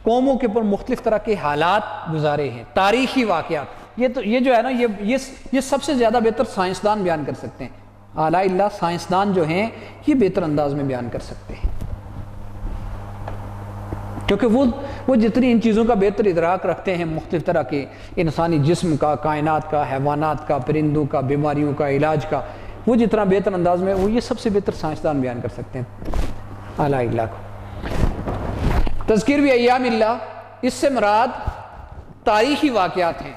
قوموں کے اوپر مختلف طرح کے حالات گزارے ہیں، تاریخی واقعات، یہ جو ہے نا یہ سب سے زیادہ بہتر سائنسدان بیان کر سکتے ہیں۔ اعلیٰ اللہ سائنسدان جو ہیں یہ بہتر انداز میں بیان کر سکتے ہیں، کیونکہ وہ جتنی ان چیزوں کا بہتر ادراک رکھتے ہیں، مختلف طرح کے انسانی جسم کا، کائنات کا، حیوانات کا، پرندوں کا، بیماریوں کا، علاج کا، وہ جتنا بہتر انداز میں، وہ یہ سب سے بہتر سائنسدان بیان کر سکتے ہیں اعلیٰ اللہ کو۔ تذکیر بایام اللہ، اس سے مراد تاریخی واقعات ہیں،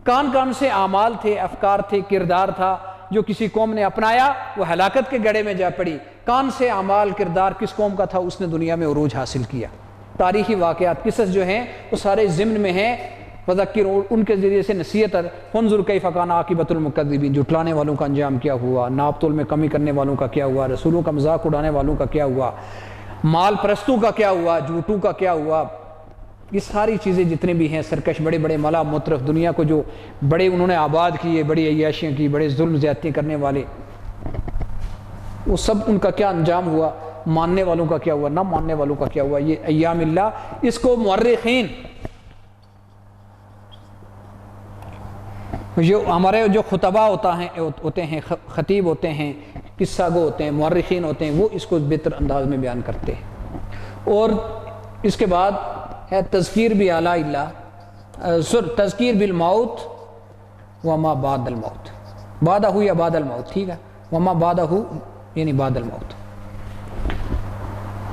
کون سے اعمال تھے، افکار تھے، کردار تھا جو کسی قوم نے اپنایا، وہ ہلاکت کے گڑھے میں جا پڑی، کون سے اعمال، کردار کس قوم کا تھا، اس نے دنیا میں عروج حاصل کیا۔ تاریخی واقعات، قصص جو ہیں وہ سارے ضمن میں ہیں، وذکر، ان کے ذریعے سے نصیحت، فانظر کیف کان عاقبۃ المکذبین، جھٹلانے والوں کا انجام کیا ہوا، ناپ تول میں کمی کرنے والوں کا کیا ہوا، رسولوں کا مذاق اڑانے والوں کا کیا ہوا، مال پرستوں کا کیا ہوا، جھوٹوں کا کیا ہوا، یہ ساری چیزیں جتنے بھی ہیں، سرکش بڑے بڑے ملا مترف، دنیا کو جو بڑے انہوں نے آباد کیے، بڑی عیاشیاں کی، بڑے ظلم زیادتیاں کرنے والے، وہ سب ان کا کیا انجام ہوا، ماننے والوں کا کیا ہوا، نہ ماننے والوں کا کیا ہوا، یہ ایام اللہ۔ اس کو مورخین، جو ہمارے جو خطبہ ہوتے ہیں، خطیب ہوتے ہیں، قصہ گو ہوتے ہیں، مورخین ہوتے ہیں، وہ اس کو بہتر انداز میں بیان کرتے ہیں۔ اور اس کے بعد ہے تذکیر بآلاء اللہ، تذکیر بالموت وما بعد الموت، بعدہ یا بعد الموت، ٹھیک ہے، وما بعدہ یعنی بعد الموت،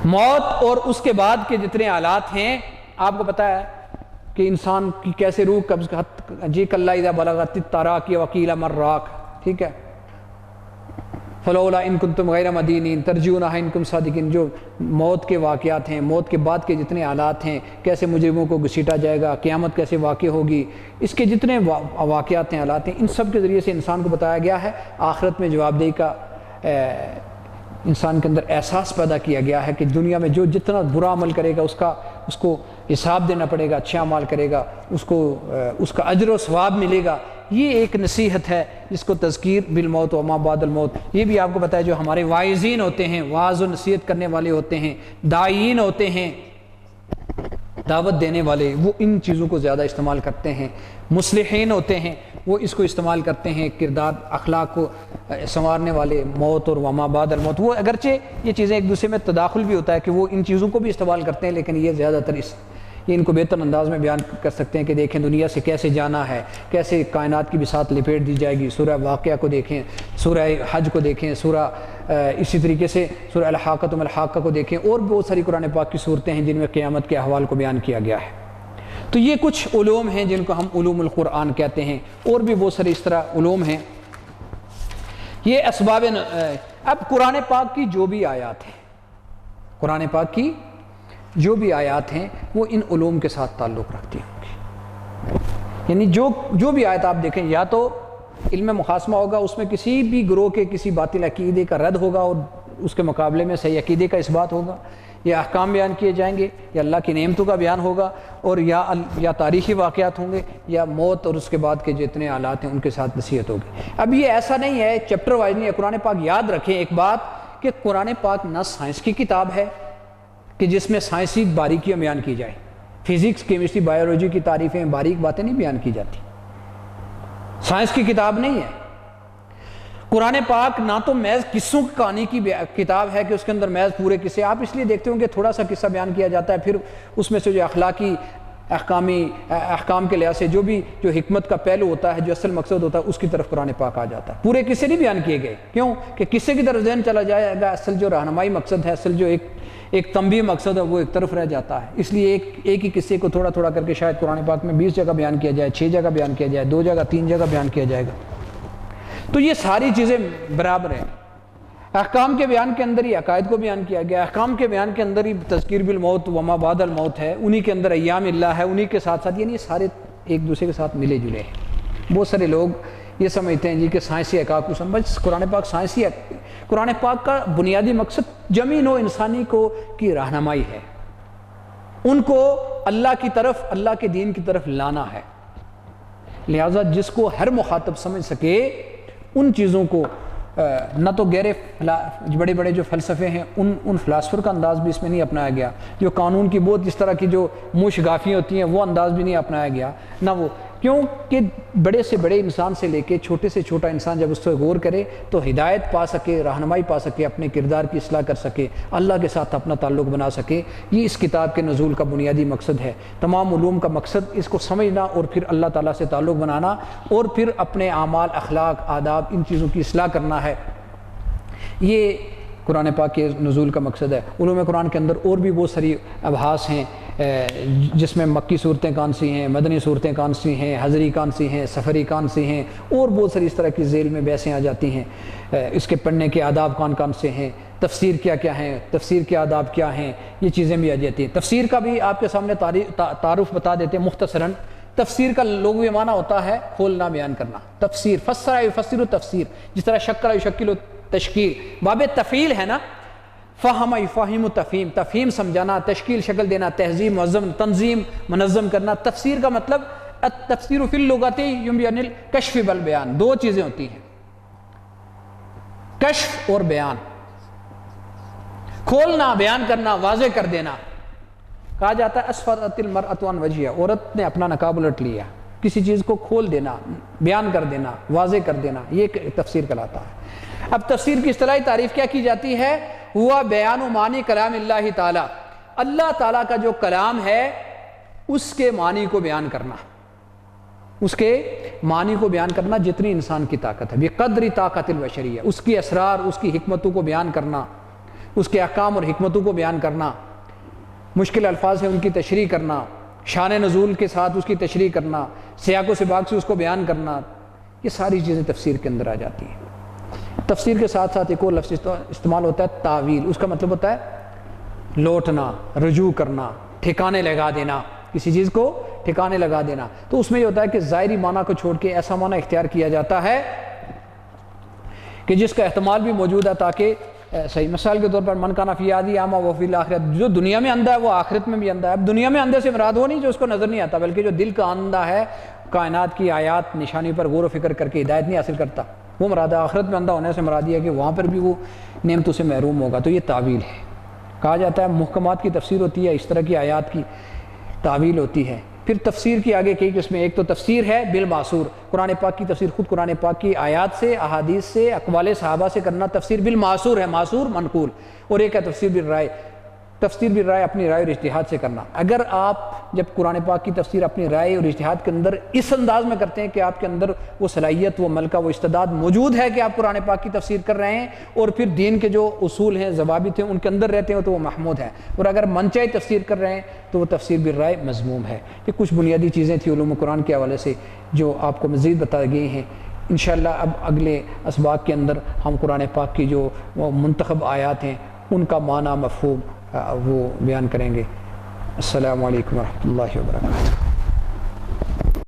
موت اور اس کے بعد کے جتنے حالات ہیں۔ آپ کو پتہ ہے کہ انسان کی کیسے روح قبض، جی کلا اذا بلغت التراقی وقیل من راق، ٹھیک ہے، فلولا ان کنتم غیر مدینین ترجونہا ان کنتم صادقین، جو موت کے واقعات ہیں، موت کے بعد کے جتنے حالات ہیں، کیسے مجرموں کو گھسیٹا جائے گا، قیامت کیسے واقع ہوگی، اس کے جتنے واقعات ہیں، حالات ہیں، ان سب کے ذریعے سے انسان کو بتایا گیا ہے۔ آخرت میں جواب دہی کا انسان کے اندر احساس پیدا کیا گیا ہے کہ دنیا میں جو جتنا برا عمل کرے گا اس کو حساب دینا پڑے گا، اچھا عمل کرے گا اس کا اجر و ثواب ملے گا۔ یہ ایک نصیحت ہے جس کو تذکیر بالموت وما بعد الموت، یہ بھی آپ کو پتہ ہے جو ہمارے واعظین ہوتے ہیں، واعظ و نصیحت کرنے والے ہوتے ہیں، داعین ہوتے ہیں، دعوت دینے والے، وہ ان چیزوں کو زیادہ استعمال کرتے ہیں۔ مصلحین ہوتے ہیں، وہ اس کو استعمال کرتے ہیں، کردار اخلاق کو سنوارنے والے، موت اور وما بعد الموت، وہ اگرچہ یہ چیزیں ایک دوسرے میں تداخل بھی ہوتا ہے کہ وہ ان چیزوں کو بھی استعمال کرتے ہیں، لیکن یہ زیادہ تر یہ ان کو بہتر انداز میں بیان کر سکتے ہیں کہ دیکھیں دنیا سے کیسے جانا ہے، کیسے کائنات کی بساط لپیٹ دی جائے گی۔ سورہ واقعہ کو دیکھیں، سورہ حج کو دیکھیں، اسی طریقے سے سورہ الحاقۃ ملحاقہ کو دیکھیں، اور بہت ساری قرآن پاک کی صورتیں ہیں جن میں قیامت کے احوال کو بیان کیا گیا ہے۔ تو یہ کچھ علوم ہیں جن کو ہم علوم القرآن کہتے ہیں، اور بھی بہت سارے اس طرح علوم ہیں۔ یہ اسباب اب قرآن پاک کی جو بھی آیات ہیں، قرآن پاک کی جو بھی آیات ہیں وہ ان علوم کے ساتھ تعلق رکھتی ہوں گی۔ یعنی جو بھی آیت آپ دیکھیں، یا تو علم مخاصمہ ہوگا، اس میں کسی بھی گروہ کے کسی باطل عقیدے کا رد ہوگا اور اس کے مقابلے میں صحیح عقیدے کا اس بات ہوگا، یا احکام بیان کیے جائیں گے، یا اللہ کی نعمتوں کا بیان ہوگا، اور یا تاریخی واقعات ہوں گے، یا موت اور اس کے بعد کے جتنے حالات ہیں ان کے ساتھ نصیحت ہوگی۔ اب یہ ایسا نہیں ہے چیپٹر وائز نہیں ہے۔ قرآن پاک یاد رکھیں ایک بات کہ قرآن پاک نہ سائنس کی کتاب ہے کہ جس میں سائنسی باریکیاں بیان کی جائیں، فزکس کیمسٹری بایولوجی کی تعریفیں باریک باتیں نہیں بیان کی جاتی، سائنس کی کتاب نہیں ہے۔ قرآن پاک نہ تو محض قصوں کی کہانی کی کتاب ہے کہ اس کے اندر محض پورے قصے، آپ اس لیے دیکھتے ہوں کہ تھوڑا سا قصہ بیان کیا جاتا ہے، پھر اس میں سے جو اخلاقی احکام کے لحاظ سے جو حکمت کا پہلو ہوتا ہے، جو اصل مقصد ہوتا ہے، اس کی طرف قرآن پاک آ جاتا ہے۔ پورے قصے نہیں بیان کیے گئے، کیوں کہ قصے کی طرف ذہن چلا جائے گا، اصل جو رہنمائی مقصد ہے، اصل جو ایک تنبیہ مقصد ہے، وہ ایک طرف رہ جاتا ہے۔ اس لیے ایک ہی قصے کو تھوڑا تھوڑا کر کے شاید قرآن پاک میں 20 جگہ بیان کیا جائے، 6 جگہ بیان کیا جائے، 2 جگہ 3 جگہ بیان کیا جائے گا۔ تو یہ ساری چیزیں برابر ہیں۔ احکام کے بیان کے اندر ہی عقائد کو بیان کیا گیا، احکام کے بیان کے اندر ہی تذکیر بالموت وما بعد الموت ہے، انہی کے اندر ایام اللہ ہے، انہی کے ساتھ ساتھ، یعنی یہ سارے ایک دوسرے کے ساتھ ملے جلے ہیں۔ بہت سارے لوگ یہ سمجھتے ہیں جی کہ سائنسی حقائق کو سمجھ، قرآن پاک سائنسی قرآن پاک کا بنیادی مقصد جمی نوع انسانی کی رہنمائی ہے، ان کو اللہ کی طرف، اللہ کے دین کی طرف لانا ہے۔ لہٰذا جس کو ہر مخاطب سمجھ سکے ان چیزوں کو، نہ تو گہرے بڑے بڑے جو فلسفے ہیں ان فلاسفر کا انداز بھی اس میں نہیں اپنایا گیا، جو قانون کی بہت اس طرح کی جو موش گافی ہوتی ہیں وہ انداز بھی نہیں اپنایا گیا، نہ وہ، کیونکہ بڑے سے بڑے انسان سے لے کے چھوٹے سے چھوٹا انسان جب اس سے غور کرے تو ہدایت پا سکے، رہنمائی پا سکے، اپنے کردار کی اصلاح کر سکے، اللہ کے ساتھ اپنا تعلق بنا سکے۔ یہ اس کتاب کے نزول کا بنیادی مقصد ہے۔ تمام علوم کا مقصد اس کو سمجھنا اور پھر اللہ تعالیٰ سے تعلق بنانا، اور پھر اپنے اعمال، اخلاق، آداب، ان چیزوں کی اصلاح کرنا ہے۔ یہ قرآن پاک کے نزول کا مقصد ہے۔ علوم قرآن کے اندر اور بھی بہت ساری ابحاث ہیں، جس میں مکی صورتیں کون سی ہیں، مدنی صورتیں کون سی ہیں، حضری کون سی ہیں، سفری کون سی ہیں، اور بہت ساری اس طرح کی ذیل میں بحثیں آ جاتی ہیں۔ اس کے پڑھنے کے آداب کون کون سے ہیں، تفسیر کیا کیا ہیں، تفسیر کے آداب کیا ہیں، یہ چیزیں بھی آ جاتی ہیں۔ تفسیر کا بھی آپ کے سامنے تعارف بتا دیتے ہیں مختصراً۔ تفسیر کا لغوی معنی ہوتا ہے کھولنا، بیان کرنا۔ تفسیر، فسر یفسر تفسیر، جس طرح شکل یشکل تشکیل، باب تفعیل ہے نا، فہم یفہم تفہیم، تفہیم سمجھانا، تشکیل شکل دینا، تہذیب منظم، تنظیم منظم کرنا۔ تفسیر کا مطلب التفسیر فی اللغت ینبغی الکشف والبیان، دو چیزیں ہوتی ہیں، کشف اور بیان، کھولنا، بیان کرنا، واضح کر دینا۔ کہا جاتا ہے اسفرت المرأۃ عن وجہہا، عورت نے اپنا نقاب الٹ لیا، کسی چیز کو کھول دینا، بیان کر دینا، واضح کر دینا، یہ تفسیر کہلاتا ہے۔ اب تفسیر کی اصطلاحی تعریف کیا کی جاتی ہے؟ ہوا بیان و معنی کلام اللہ تعالی، اللہ تعالیٰ کا جو کلام ہے اس کے معنی کو بیان کرنا، اس کے معنی کو بیان کرنا جتنی انسان کی طاقت ہے، بقدر طاقت البشریہ، اس کی اسرار، اس کی حکمتوں کو بیان کرنا، اس کے احکام اور حکمتوں کو بیان کرنا، مشکل الفاظ سے ان کی تشریح کرنا، شان نزول کے ساتھ اس کی تشریح کرنا، سیاق و سباق سے اس کو بیان کرنا، یہ ساری چیزیں تفسیر کے اندر آ جاتی ہیں۔ تفسیر کے ساتھ ساتھ ایک اور لفظ استعمال ہوتا ہے تاویل، اس کا مطلب ہوتا ہے لوٹنا، رجوع کرنا، ٹھکانے لگا دینا، کسی چیز کو ٹھکانے لگا دینا۔ تو اس میں یہ ہوتا ہے کہ ظاہری معنی کو چھوڑ کے ایسا معنی اختیار کیا جاتا ہے کہ جس کا احتمال بھی موجود ہے، تاکہ صحیح مثال کے طور پر من کان فی ہذہ اعمی وفی الآخرۃ، جو دنیا میں اندھا ہے وہ آخرت میں بھی اندھا ہے۔ اب دنیا میں اندھے سے مراد وہ نہیں جو اس کو نظر نہیں آتا، بلکہ جو دل کا اندھا ہے، کائنات کی آیات نشانی پر غور و فکر کر کے ہدایت نہیں حاصل کرتا، وہ مراد ہے۔ آخرت میں اندھا ہونے سے مراد یہ ہے کہ وہاں پر بھی وہ نعمتوں سے محروم ہوگا۔ تو یہ تعویل ہے۔ کہا جاتا ہے محکمات کی تفسیر ہوتی ہے، اس طرح کی آیات کی تعویل ہوتی ہے۔ پھر تفسیر کی آگے کئی قسمیں، ایک تو تفسیر ہے بالمعصور، قرآن پاک کی تفسیر خود قرآن پاک کی آیات سے، احادیث سے، اقوال صحابہ سے کرنا، تفسیر بالمعصور ہے، معصور منقول۔ اور ایک ہے تفسیر بالرائے، تفسیر بالرائے اپنی رائے اور اجتہاد سے کرنا۔ اگر آپ جب قرآن پاک کی تفسیر اپنی رائے اور اجتہاد کے اندر اس انداز میں کرتے ہیں کہ آپ کے اندر وہ صلاحیت، وہ ملکہ، وہ استعداد موجود ہے کہ آپ قرآن پاک کی تفسیر کر رہے ہیں، اور پھر دین کے جو اصول ہیں، ضوابط ہیں، ان کے اندر رہتے ہیں، تو وہ محمود ہے۔ اور اگر منچائی تفسیر کر رہے ہیں تو وہ تفسیر بالرائے مذموم ہے۔ یہ کچھ بنیادی چیزیں تھیں علوم قرآن کے حوالے سے جو آپ کو مزید بتا گئی ہیں۔ انشاءاللہ اب اگلے اسباق کے اندر ہم قرآن پاک کی جو منتخب آیات ہیں ان کا معنی، مفہوم وہ بیان کریں گے۔ السلام علیکم ورحمۃ اللہ وبرکاتہ۔